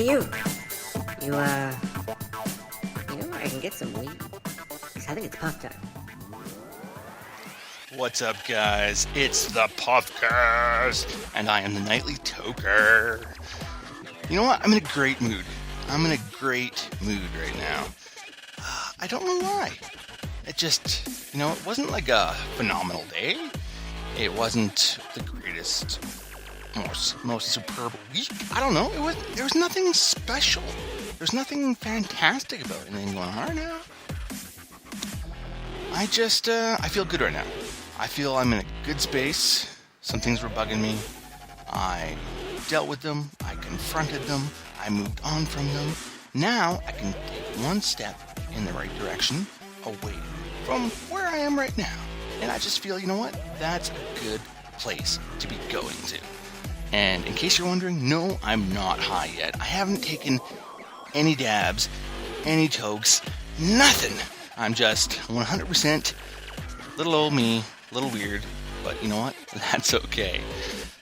you. You know where I can get some weed? 'Cause I think it's pop time. What's up, guys? It's the Puffcast, and I am the Nightly Toker. You know what? I'm in a great mood. I'm in a great mood right now. I don't know why. It just, it wasn't like a phenomenal day. It wasn't the greatest, most superb week. I don't know. There was nothing special. There's nothing fantastic about anything going on right now. I feel good right now. I feel I'm in a good space. Some things were bugging me. I dealt with them. I confronted them. I moved on from them. Now I can take one step in the right direction away from where I am right now. And I just feel, you know what? That's a good place to be going to. And in case you're wondering, no, I'm not high yet. I haven't taken any dabs, any tokes, nothing. I'm just 100% little old me, a little weird, but you know what? That's okay.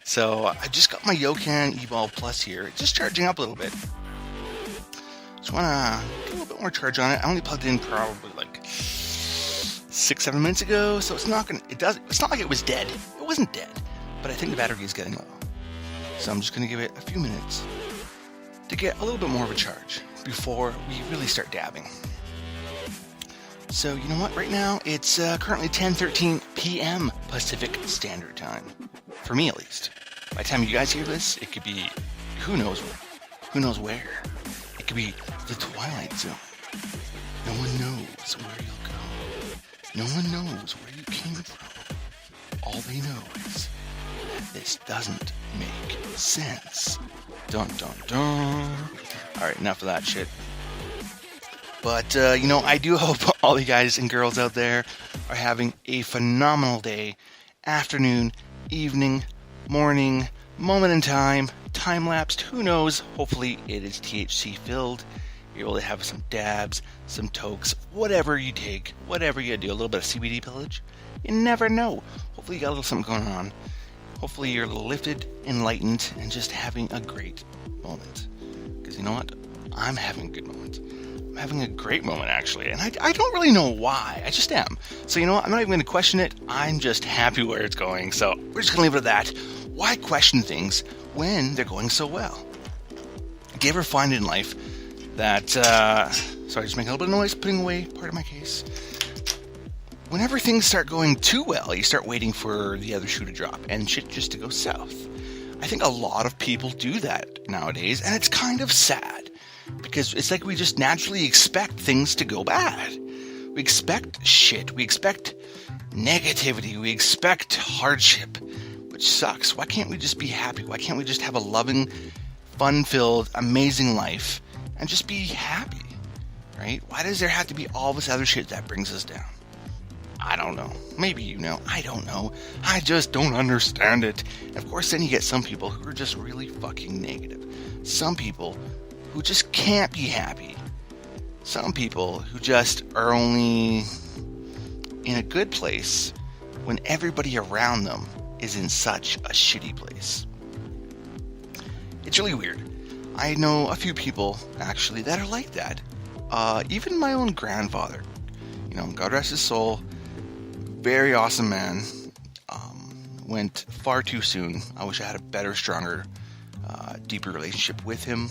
So I just got my Yocan eBall Plus here, just charging up a little bit. Just want to get a little bit more charge on it. I only plugged it in probably like 6-7 minutes ago, so it's not like it was dead. It wasn't dead, but I think the battery is getting low. So I'm just going to give it a few minutes to get a little bit more of a charge before we really start dabbing. So you know what? Right now it's currently 10:13 p.m. Pacific Standard Time, for me at least. By the time you guys hear this, it could be who knows where. It could be the Twilight Zone. No one knows where you'll go. No one knows where you came from. All they know is that this doesn't make sense. Dun dun dun. Alright, enough of that shit. But, I do hope all you guys and girls out there are having a phenomenal day, afternoon, evening, morning, moment in time, time-lapsed, who knows, hopefully it is THC filled. You're able to have some dabs, some tokes, whatever you take, whatever you do, a little bit of CBD pillage. You never know. Hopefully you got a little something going on. Hopefully you're a little lifted, enlightened, and just having a great moment. Because you know what? I'm having a good moment. I'm having a great moment, actually, and I don't really know why. I just am. So you know what? I'm not even going to question it. I'm just happy where it's going. So we're just going to leave it at that. Why question things when they're going so well? Do you ever find in life that... sorry, just making a little bit of noise, putting away part of my case. Whenever things start going too well, you start waiting for the other shoe to drop and shit just to go south. I think a lot of people do that nowadays, and it's kind of sad. Because it's like we just naturally expect things to go bad. We expect shit. We expect negativity. We expect hardship, which sucks. Why can't we just be happy? Why can't we just have a loving, fun-filled, amazing life and just be happy, right? Why does there have to be all this other shit that brings us down? I don't know. Maybe you know. I don't know. I just don't understand it. And of course, then you get some people who are just really fucking negative. Some people who just can't be happy. Some people who just are only in a good place when everybody around them is in such a shitty place. It's really weird. I know a few people, actually, that are like that. Even my own grandfather. God rest his soul. Very awesome man. Went far too soon. I wish I had a better, stronger, deeper relationship with him.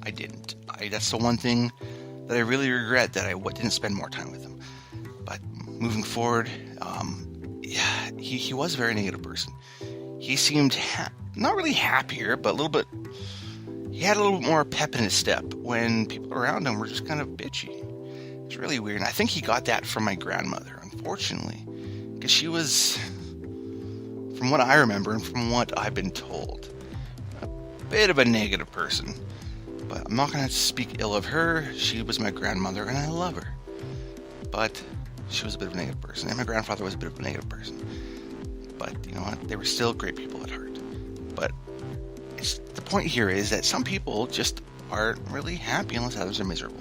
I didn't. That's the one thing that I really regret, that I didn't spend more time with him. But moving forward, he was a very negative person. He seemed not really happier, but he had a little bit more pep in his step when people around him were just kind of bitchy. It's really weird. And I think he got that from my grandmother, unfortunately, because she was, from what I remember and from what I've been told, a bit of a negative person. But I'm not going to speak ill of her. She was my grandmother, and I love her. But she was a bit of a negative person, and my grandfather was a bit of a negative person. But you know what? They were still great people at heart. But the point here is that some people just aren't really happy unless others are miserable.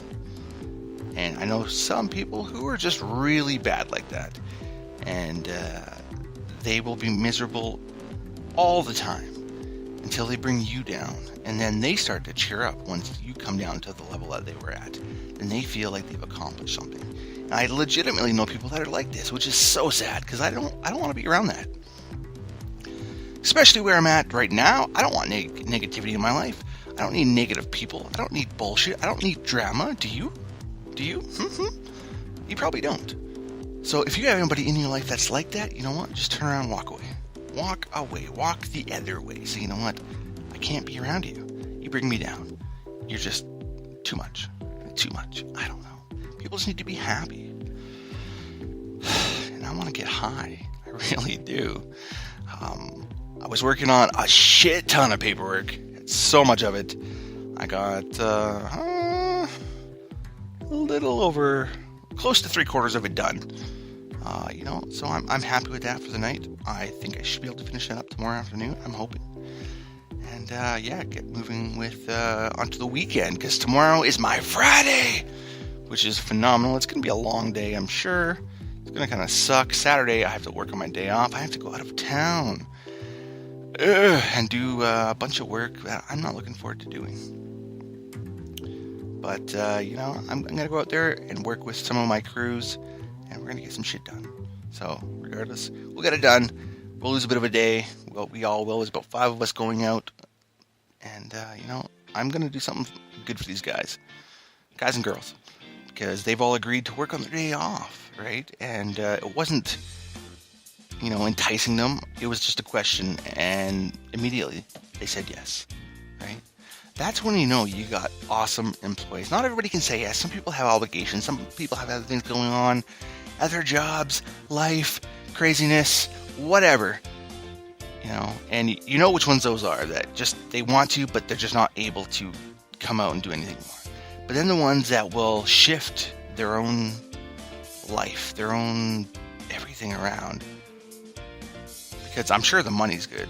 And I know some people who are just really bad like that. And they will be miserable all the time. until they bring you down, and then they start to cheer up once you come down to the level that they were at. Then they feel like they've accomplished something. And I legitimately know people that are like this, which is so sad because I don't want to be around that. Especially where I'm at right now, I don't want negativity in my life. I don't need negative people. I don't need bullshit. I don't need drama. Do you? Do you? You probably don't. So if you have anybody in your life that's like that, you know what? Just turn around and walk away. Walk away. Walk the other way. So you know what? I can't be around you. You bring me down. You're just too much. Too much. I don't know. People just need to be happy. And I want to get high. I really do. I was working on a shit ton of paperwork. So much of it. I got a little over, close to 3/4 of it done. So I'm happy with that for the night. I think I should be able to finish that up tomorrow afternoon. I'm hoping. And get moving with onto the weekend, because tomorrow is my Friday, which is phenomenal. It's going to be a long day, I'm sure. It's going to kind of suck. Saturday, I have to work on my day off. I have to go out of town and do a bunch of work that I'm not looking forward to doing. But, I'm going to go out there and work with some of my crews, and we're going to get some shit done. So, regardless, we'll get it done. We'll lose a bit of a day. Well, we all will. There's about 5 of us going out. And, I'm going to do something good for these guys and girls, because they've all agreed to work on their day off, right? And it wasn't, enticing them. It was just a question, and immediately they said yes, right? That's when you know you got awesome employees. Not everybody can say yes. Some people have obligations. Some people have other things going on, other jobs, life, craziness, whatever. And you know which ones those are, that just they want to, but they're just not able to come out and do anything more. But then the ones that will shift their own life, their own everything around, because I'm sure the money's good,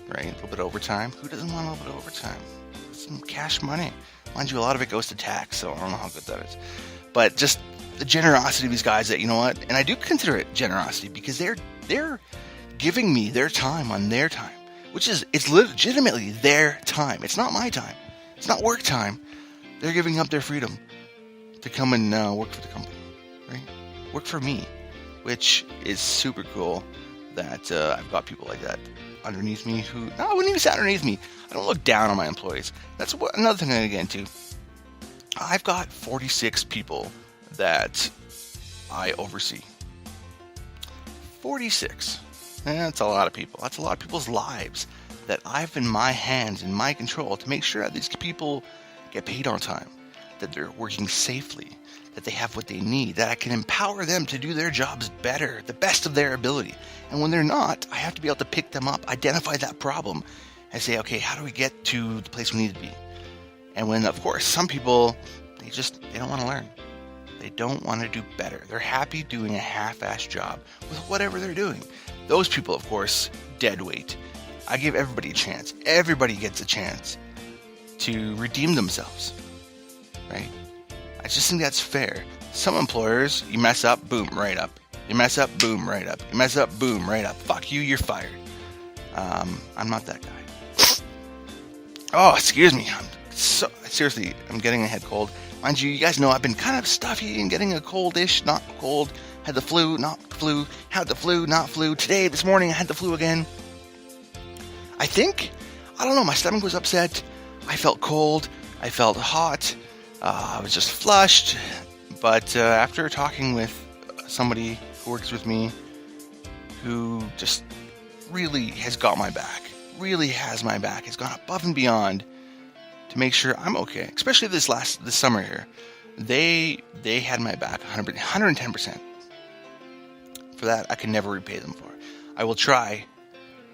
right? A little bit of overtime. Who doesn't want a little bit of overtime? Some cash money. Mind you, a lot of it goes to tax, so I don't know how good that is. But just the generosity of these guys, that, you know what? And I do consider it generosity, because they're giving me their time on their time, it's legitimately their time. It's not my time. It's not work time. They're giving up their freedom to come and work for the company, right? Work for me, which is super cool that I've got people like that underneath me I wouldn't even say underneath me. I don't look down on my employees. That's another thing I get into. I've got 46 people that I oversee. 46. That's a lot of people. That's a lot of people's lives that I've in my hands, in my control, to make sure that these people get paid on time, that they're working safely, that they have what they need, that I can empower them to do their jobs better, the best of their ability. And when they're not, I have to be able to pick them up, identify that problem, and say, okay, how do we get to the place we need to be? And when, of course, some people, they don't want to learn. They don't want to do better. They're happy doing a half-assed job with whatever they're doing. Those people, of course, dead weight. I give everybody a chance. Everybody gets a chance to redeem themselves, right? I just think that's fair. Some employers, you mess up, boom, right up. You mess up, boom, right up. You mess up, boom, right up. Fuck you, you're fired. I'm not that guy. Oh, excuse me. Seriously, I'm getting a head cold. Mind you, you guys know I've been kind of stuffy and getting a coldish, not cold. Had the flu, not flu. Had the flu, not flu. Today, this morning, I had the flu again. I don't know, my stomach was upset. I felt cold. I felt hot. I was just flushed. But after talking with somebody who works with me, who just really has got my back, has gone above and beyond to make sure I'm okay, especially this summer here. They had my back 110%. For that, I can never repay them for. I will try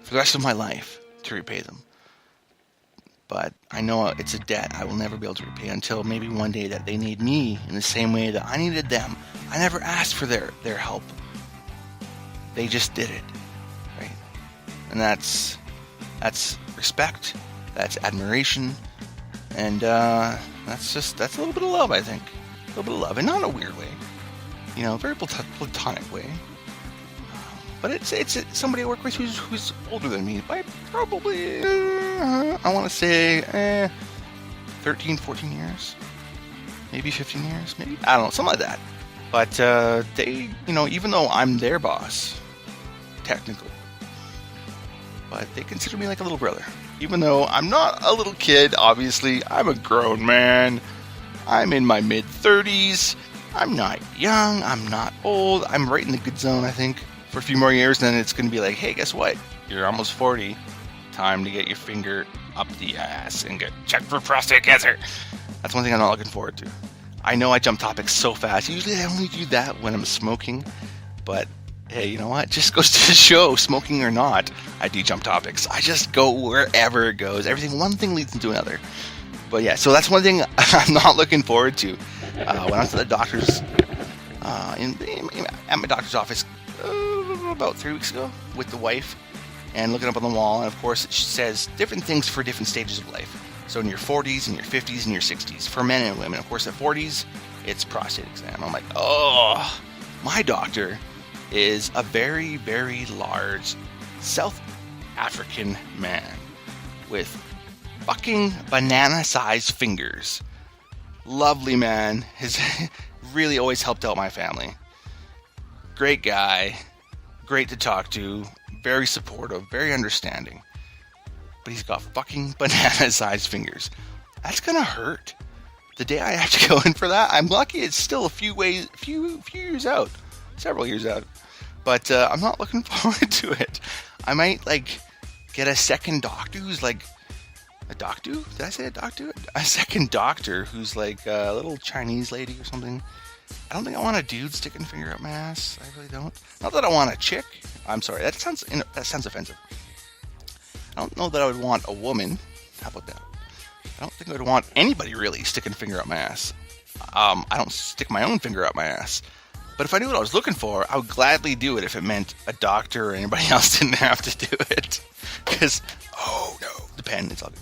for the rest of my life to repay them. But I know it's a debt I will never be able to repay until maybe one day that they need me in the same way that I needed them. I never asked for their help. They just did it, right? And that's respect. That's admiration. And that's a little bit of love, I think. A little bit of love, and not in a weird way. Very platonic way. But it's somebody I work with who's older than me by probably I want to say 13, 14 years. Maybe 15 years, maybe? I don't know, something like that. But they, even though I'm their boss, technically, but they consider me like a little brother. Even though I'm not a little kid, obviously, I'm a grown man. I'm in my mid-30s. I'm not young, I'm not old. I'm right in the good zone, I think. For a few more years, then it's going to be like, hey, guess what? You're almost 40. Time to get your finger up the ass and get checked for prostate cancer. That's one thing I'm not looking forward to. I know I jump topics so fast. Usually I only do that when I'm smoking. But, hey, you know what? Just goes to show, smoking or not, I do jump topics. I just go wherever it goes. One thing leads into another. But yeah, so that's one thing I'm not looking forward to. When I went to the doctor's, at my doctor's office about 3 weeks ago with the wife, and looking up on the wall, and of course it says different things for different stages of life. So in your 40s, in your 50s, and your 60s, for men and women. Of course, at 40s, it's prostate exam. I'm like, oh, my doctor is a very, very large South African man with fucking banana-sized fingers. Lovely man. Has really always helped out my family. Great guy. Great to talk to. Very supportive. Very understanding. But he's got fucking banana-sized fingers. That's gonna hurt. The day I have to go in for that, I'm lucky it's still a few years out. Several years out. But I'm not looking forward to it. I might, get a second doctor who's like... A doctor? Did I say a doctor? A second doctor who's like a little Chinese lady or something. I don't think I want a dude sticking a finger up my ass. I really don't. Not that I want a chick. I'm sorry. That sounds offensive. I don't know that I would want a woman. How about that? I don't think I would want anybody really sticking a finger up my ass. I don't stick my own finger up my ass. But if I knew what I was looking for, I would gladly do it if it meant a doctor or anybody else didn't have to do it. Because, oh no, the pen, it's all good.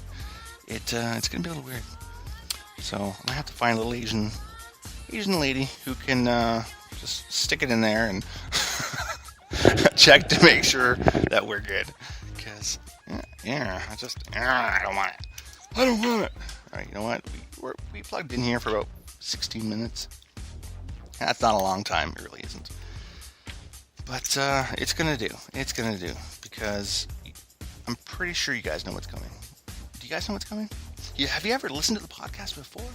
It's going to be a little weird. So I'm going to have to find a little Asian lady who can just stick it in there and check to make sure that we're good. Because, I don't want it. I don't want it. All right, you know what? We plugged in here for about 16 minutes. That's not a long time. It really isn't. But it's going to do. It's going to do. Because I'm pretty sure you guys know what's coming. Do you guys know what's coming? Have you ever listened to the podcast before?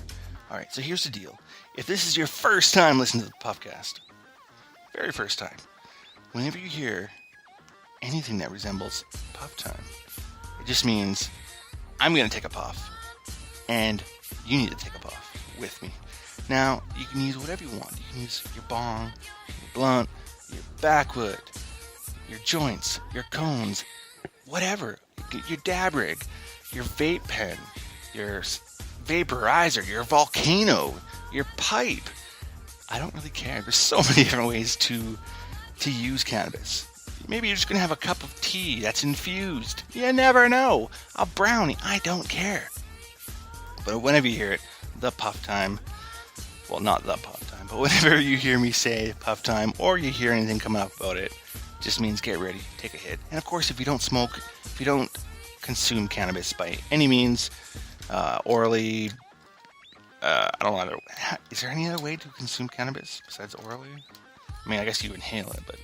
All right, so here's the deal. If this is your first time listening to the Puffcast, very first time, whenever you hear anything that resembles puff time, it just means I'm going to take a puff, and you need to take a puff with me. Now, you can use whatever you want. You can use your bong, your blunt, your backwood, your joints, your cones, whatever, your dab rig, your vape pen, your vaporizer, your volcano, your pipe. I don't really care. There's so many different ways to use cannabis. Maybe you're just going to have a cup of tea that's infused. You never know. A brownie. I don't care. But whenever you hear it, the puff time, well, not the puff time, but whenever you hear me say puff time or you hear anything coming up about it, just means get ready, take a hit. And of course, if you don't smoke, if you don't consume cannabis by any means, orally, I don't know, is there any other way to consume cannabis besides orally? I mean, I guess you inhale it, but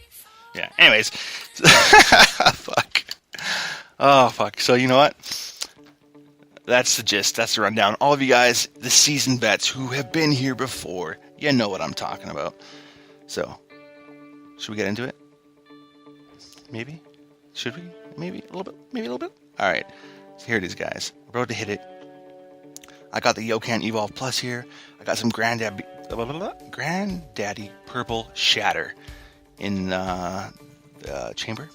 yeah. Anyways, fuck. Oh, fuck. So you know what? That's the gist. That's the rundown. All of you guys, the seasoned vets who have been here before, you know what I'm talking about. So, should we get into it? Maybe? Should we? Maybe a little bit? Maybe a little bit? Alright. So here it is, guys. Road to hit it. I got the Yocan Evolve Plus here. I got some Granddaddy Purple Shatter in the chamber.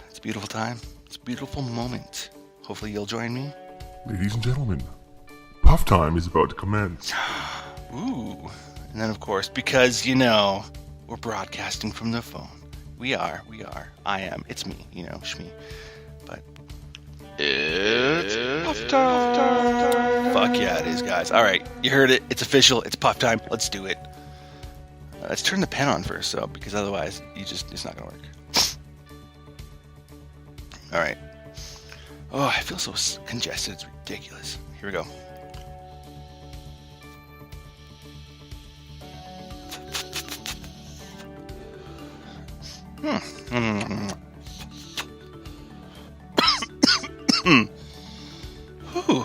It's a beautiful time. It's a beautiful moment. Hopefully you'll join me. Ladies and gentlemen, puff time is about to commence. Ooh. And then, of course, because, we're broadcasting from the phone. We are. I am. It's me, Shmee. But it's puff time. Fuck yeah, it is, guys. All right, you heard it. It's official. It's puff time. Let's do it. Let's turn the pen on first, though, because otherwise, it's not gonna work. All right. Oh, I feel so congested. It's ridiculous. Here we go. Whew.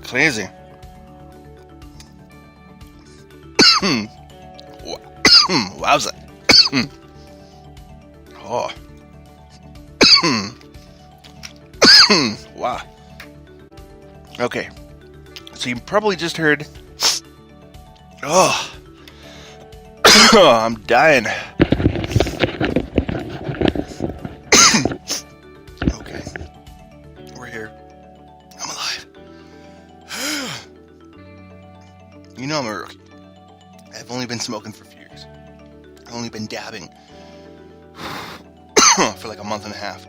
Crazy. Wowza. Oh. Wow. Okay. So you probably just heard. Oh. I'm dying. Okay. We're here. I'm alive. You know I'm a rookie. I've only been smoking for a few years. I've only been dabbing for like a month and a half.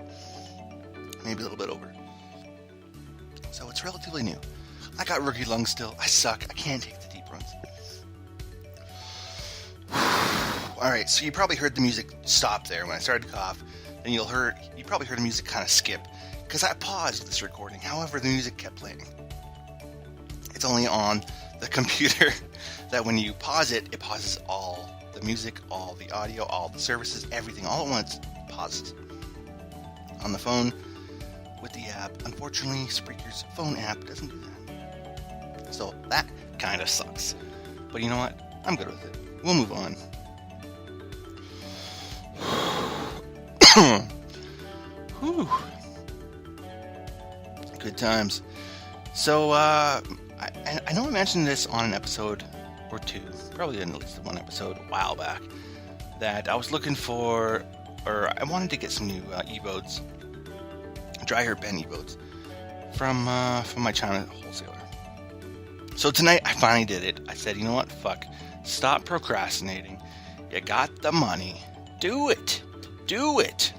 Maybe a little bit over. So it's relatively new. I got rookie lungs still. I suck. I can't take the deep runs. Alright, so you probably heard the music stop there when I started to cough. And you probably heard the music kind of skip. Because I paused this recording. However, the music kept playing. It's only on the computer that when you pause it, it pauses all the music, all the audio, all the services, everything all at once pauses. On the phone, with the app, unfortunately, Spreaker's phone app doesn't do that. So that kind of sucks. But you know what? I'm good with it. We'll move on. Whew. Good times. So, I know I mentioned this on an episode or two, probably in at least one episode a while back, that I was looking for, or I wanted to get some new evodes, dry herb pen evodes, from my China wholesaler. So tonight I finally did it. I said, you know what, fuck, stop procrastinating. You got the money. Do it. Do it.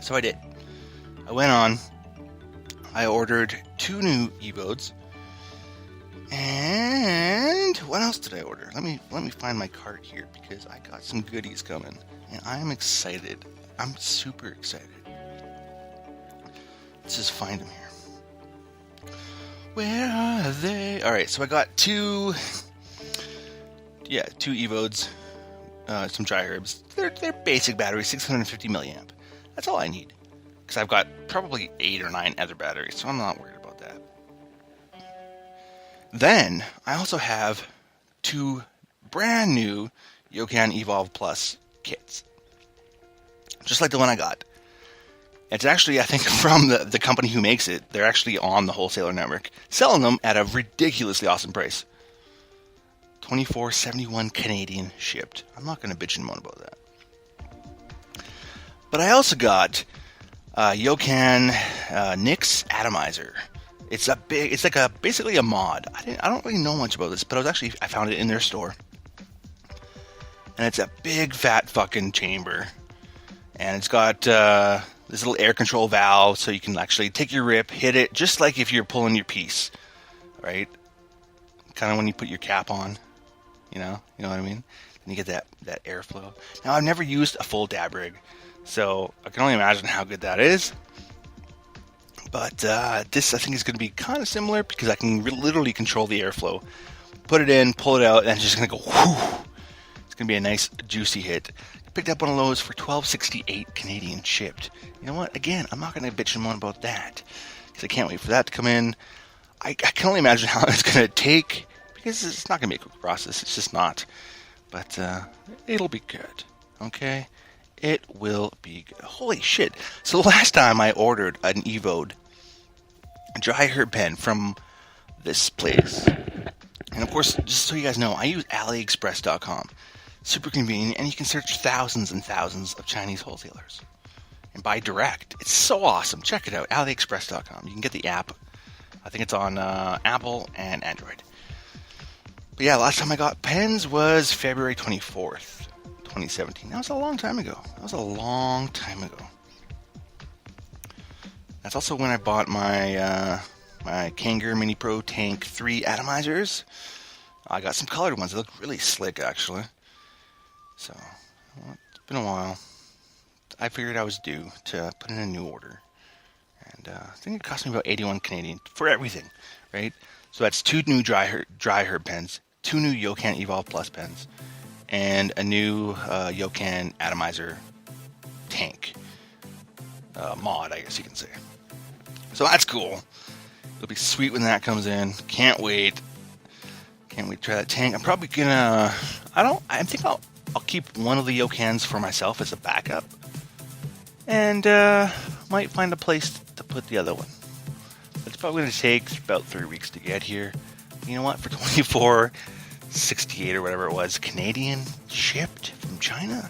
So I did. I went on. I ordered 2 new evodes. And what else did I order? Let me find my cart here because I got some goodies coming. And I'm excited. I'm super excited. Let's just find them here. Where are they? Alright, so I got 2 evodes. Some dry herbs. They're basic batteries, 650 milliamp. That's all I need. Because I've got probably 8 or 9 other batteries, so I'm not worried about that. Then, I also have 2 brand new Yokan Evolve Plus kits. Just like the one I got. It's actually, I think, from the company who makes it. They're actually on the wholesaler network, selling them at a ridiculously awesome price. $24.71 Canadian shipped. I'm not going to bitch and moan about that. But I also got Yokan Nix Atomizer. It's like basically a mod. I don't really know much about this, but I found it in their store. And it's a big fat fucking chamber. And it's got this little air control valve so you can actually take your rip, hit it, just like if you're pulling your piece. Right? Kind of when you put your cap on. You know what I mean? And you get that airflow. Now, I've never used a full dab rig, so I can only imagine how good that is. But this, I think, is going to be kind of similar because I can literally control the airflow. Put it in, pull it out, and it's just going to go whoo. It's going to be a nice, juicy hit. I picked up one of those for $12.68 Canadian shipped. You know what? Again, I'm not going to bitch and moan about that because I can't wait for that to come in. I can only imagine how it's going to take because it's not going to be a quick process. It's just not. But it'll be good. Okay? It will be good. Holy shit. So the last time I ordered an Evode dry herb pen from this place. And of course, just so you guys know, I use AliExpress.com. Super convenient, and you can search thousands and thousands of Chinese wholesalers. And buy direct. It's so awesome. Check it out, AliExpress.com. You can get the app. I think it's on Apple and Android. But yeah, last time I got pens was February 24th, 2017. That was a long time ago. That's also when I bought my my Kanger Mini Pro Tank 3 atomizers. I got some colored ones. They look really slick, actually. So, well, it's been a while. I figured I was due to put in a new order. And I think it cost me about 81 Canadian for everything, right? So that's 2 new dry herb pens, 2 new Yokan Evolve Plus pens, and a new Yokan Atomizer tank. Mod, I guess you can say. So that's cool. It'll be sweet when that comes in. Can't wait. Can't wait to try that tank. I'm probably gonna... I think I'll keep one of the Yokans for myself as a backup. And might find a place to put the other one. It's probably going to take about 3 weeks to get here. You know what? For $24.68 or whatever it was, Canadian, shipped from China.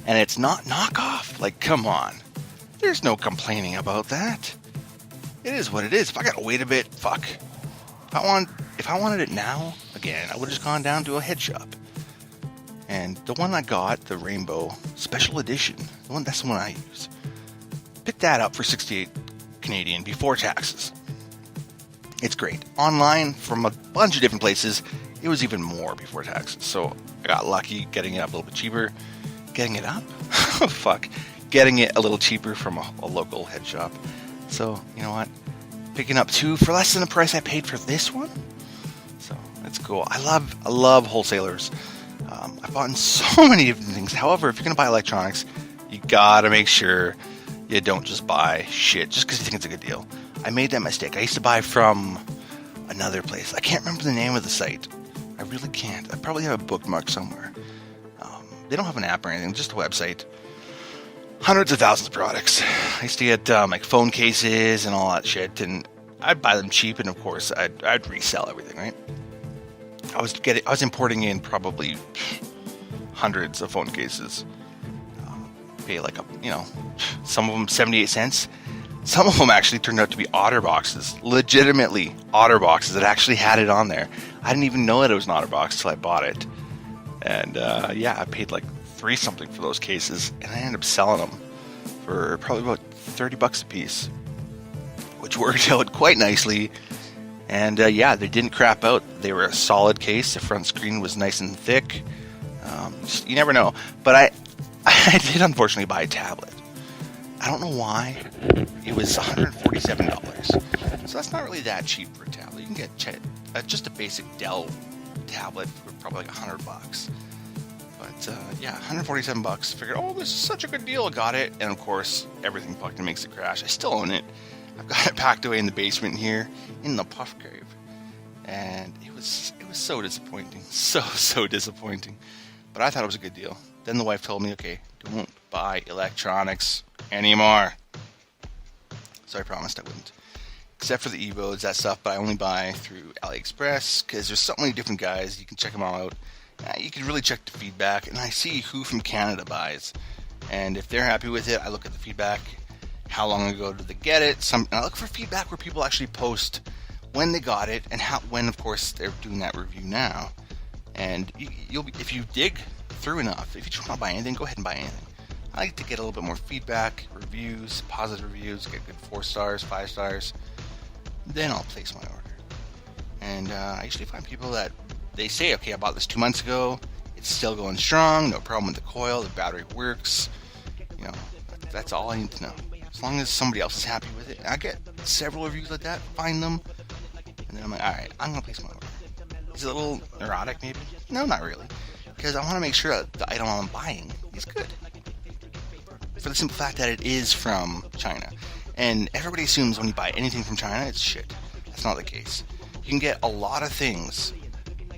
And it's not knockoff. Like, come on. There's no complaining about that. It is what it is. If I gotta wait a bit, fuck. If I wanted it now, again, I would have just gone down to a head shop. And the one I got, the Rainbow Special Edition, that's the one I use. Picked that up for 68 Canadian before taxes. It's great. Online from a bunch of different places, it was even more before taxes. So I got lucky getting it up a little bit cheaper. Getting it up? Fuck. Getting it a little cheaper from a local head shop. So, you know what? Picking up 2 for less than the price I paid for this one. So, that's cool. I love wholesalers. I've bought in so many different things. However, if you're going to buy electronics, you got to make sure you don't just buy shit just because you think it's a good deal. I made that mistake. I used to buy from another place. I can't remember the name of the site. I really can't. I probably have a bookmark somewhere. They don't have an app or anything, just a website. Hundreds of thousands of products. I used to get like phone cases and all that shit, and I'd buy them cheap, and of course I'd resell everything, right? I was importing in probably hundreds of phone cases. Pay like some of them 78 cents. Some of them actually turned out to be OtterBoxes, legitimately OtterBoxes that actually had it on there. I didn't even know that it was an OtterBox till I bought it. And I paid like $3 something for those cases, and I ended up selling them for probably about $30 a piece, which worked out quite nicely. And they didn't crap out. They were a solid case. The front screen was nice and thick. You never know. But I did unfortunately buy a tablet. I don't know why. It was $147. So that's not really that cheap for a tablet. You can get just a basic Dell tablet for probably like $100. But $147. Figured, this is such a good deal. Got it, and of course everything fucking makes it crash. I still own it. I've got it packed away in the basement here in the puff cave, and it was so disappointing, so disappointing. But I thought it was a good deal. Then the wife told me, okay, don't buy electronics anymore. So I promised I wouldn't. Except for the Evos, that stuff, but I only buy through AliExpress, because there's so many different guys. You can check them all out. You can really check the feedback, and I see who from Canada buys. And if they're happy with it, I look at the feedback. How long ago did they get it? And I look for feedback where people actually post when they got it, and when, of course, they're doing that review now. And if you dig through enough, if you just want to buy anything, go ahead and buy anything. I like to get a little bit more feedback, reviews, positive reviews, get good 4 stars, 5 stars. Then I'll place my order. And I usually find people that they say, okay, I bought this 2 months ago. It's still going strong. No problem with the coil. The battery works. That's all I need to know. As long as somebody else is happy with it. I get several reviews like that. Find them. And then I'm like, all right, I'm going to place my order. Is it a little neurotic, maybe? No, not really. Because I want to make sure that the item I'm buying is good. For the simple fact that it is from China. And everybody assumes when you buy anything from China, it's shit. That's not the case. You can get a lot of things,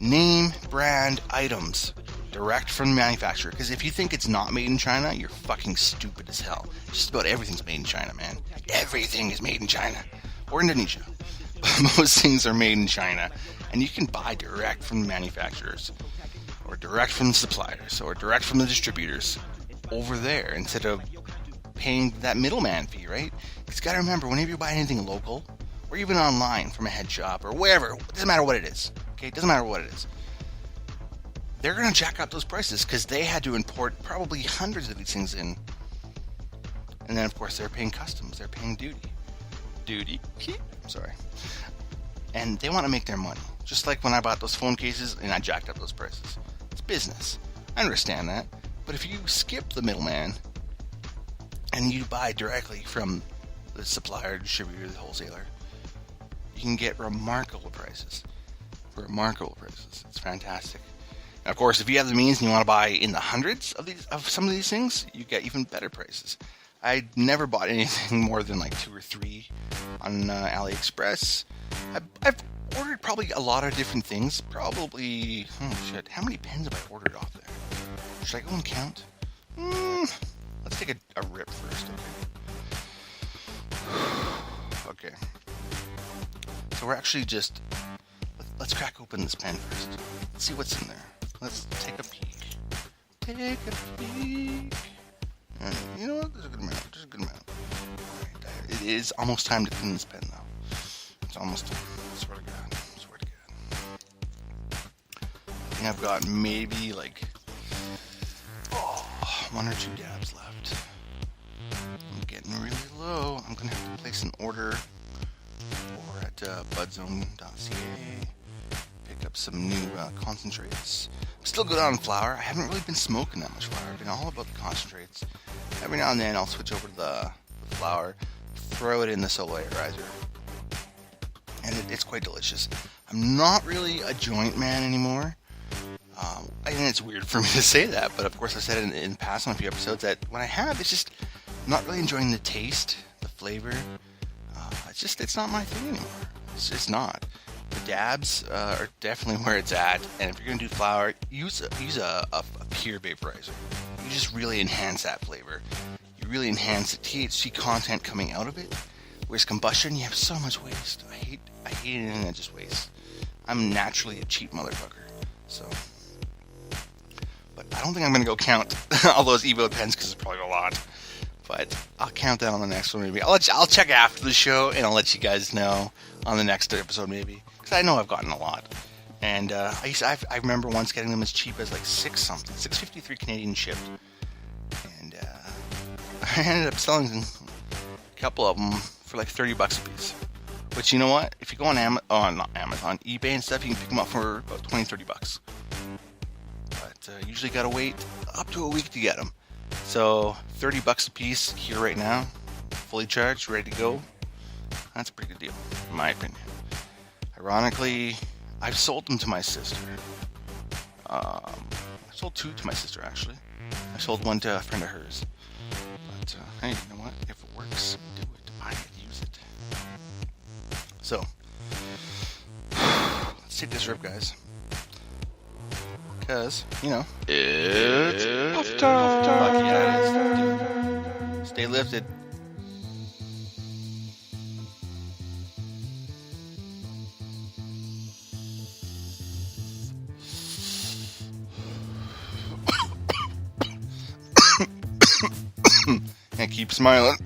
name brand items, direct from the manufacturer. Because if you think it's not made in China, you're fucking stupid as hell. Just about everything's made in China, man. Everything is made in China. Or Indonesia. But most things are made in China. And you can buy direct from the manufacturers. Or direct from the suppliers. Or direct from the distributors. Over there. Instead of paying that middleman fee, right? Because you got to remember, whenever you buy anything local, or even online from a head shop, or wherever, it doesn't matter what it is, okay? It doesn't matter what it is. They're going to jack up those prices because they had to import probably hundreds of these things in. And then, of course, they're paying customs. They're paying duty. Sorry. And they want to make their money. Just like when I bought those phone cases and I jacked up those prices. It's business. I understand that. But if you skip the middleman and you buy directly from the supplier, distributor, the wholesaler, you can get remarkable prices. It's fantastic. Now, of course, if you have the means and you want to buy in the hundreds of some of these things, you get even better prices. I never bought anything more than like 2 or 3 on AliExpress. I've ordered probably a lot of different things. Probably, how many pens have I ordered off there? Should I go and count? Let's take a rip first, okay? Okay. So we're actually just, let's crack open this pen first. Let's see what's in there. Let's take a peek. You know what? There's a good amount. Right, it is almost time to clean this pen, though. It's almost time. Swear to God. I think I've got maybe like 1 or 2 dabs left. I'm getting really low. I'm gonna have to place an order or at budzone.ca. Pick up some new concentrates. I'm still good on flour. I haven't really been smoking that much flour. I've been all about the concentrates. Every now and then I'll switch over to the flour, throw it in the solo aerizer, and it's quite delicious. I'm not really a joint man anymore. And it's weird for me to say that, but of course I said it in the past on a few episodes that when I have, it's just I'm not really enjoying the taste, the flavor. It's not my thing anymore. It's just not. The dabs are definitely where it's at, and if you're gonna do flour, use a pure vaporizer. You just really enhance that flavor. You really enhance the THC content coming out of it. Whereas combustion, you have so much waste. I hate anything that just wastes. I'm naturally a cheap motherfucker, so. But I don't think I'm gonna go count all those Evo pens because it's probably a lot. But I'll count that on the next one maybe. I'll check after the show and I'll let you guys know on the next episode maybe. Because I know I've gotten a lot. And I remember once getting them as cheap as like $6.53 Canadian shipped. And I ended up selling a couple of them for like $30 a piece. Which, you know what? If you go on not Amazon, eBay and stuff, you can pick them up for about $20-$30. But usually gotta wait up to a week to get them. So $30 a piece here right now, fully charged, ready to go. That's a pretty good deal, in my opinion. Ironically, I've sold them to my sister. I sold 2 to my sister, actually. I sold 1 to a friend of hers. But hey, you know what? If it works, do it. I use it. So let's take this rip, guys. Because, you know, it's off time. Fuck yeah, it is. Stay lifted. And keep smiling.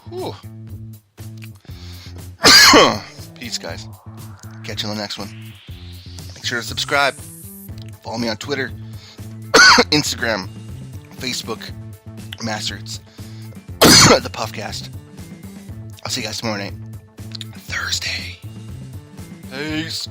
Whew. Peace, guys. Catch you on the next one. Make sure to subscribe. Follow me on Twitter, Instagram, Facebook, Masterits, the Puffcast. I'll see you guys tomorrow night. Thursday. Peace.